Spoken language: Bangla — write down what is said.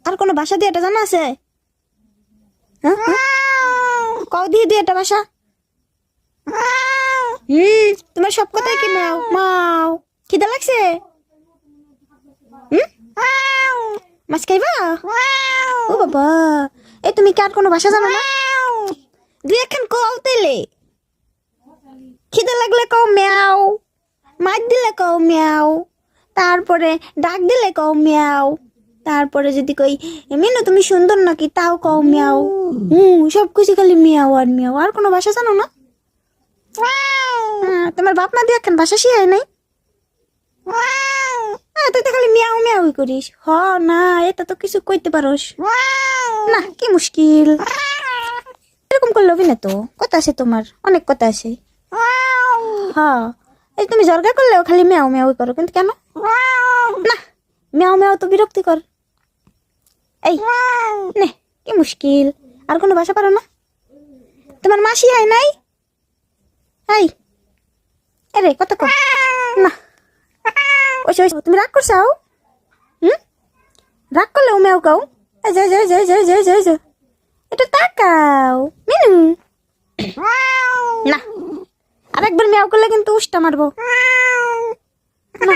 আর কোনো ভাষা দিয়ে এটা জানা আছে? হ্যাঁ কও দিয়ে দিয়ে একটা ভাষা। তোমার সব কথাই কি মাও মাও? খিদা লাগছে? মাছ খাইবা? ও বাবা, এই তুমি কি আর কোনো ভাষা জানো না? দুই একখান কও তাইলে। খিদা লাগলে কও ম্যাও, মাছ দিলে কও ম্যাও, তারপরে ডাক দিলে কও ম্যাও, তারপরে যদি কই মিনু তুমি সুন্দর নাকি তাও কও ম্যাও। সব কিছু খালি মিয়াও আর মিয়াও। আর কোনো ভাষা জানো না? তোমার বাপ মা দিয়ে একখান ভাষা শিখায় নাই? তুই তো খালি মিয়াও মিয়াও করিস। না এটা তো কিছু কইতে পারোস না, কি মুশকিল। এরকম করলে হবে না তো, কথা আছে তোমার, অনেক কথা আছে। হ্যাঁ এই তুমি জর্গা করলেও খালি মিয়াও মিয়াও করো, কিন্তু কেন? না মিয়াও মিয়াও তো বিরক্তিকর। এই নে, কি মুশকিল। আর কোনো ভাষা পারো না? তোমার মাসি হয় নাই? এই আরে কত কম না। ওই তুমি রাগ করছাও? রাগ করলে ও মেও কাও। এটা তাকাও মিনু। না আরেকবার মেও করলে কিন্তু উষ্টা মারবো না।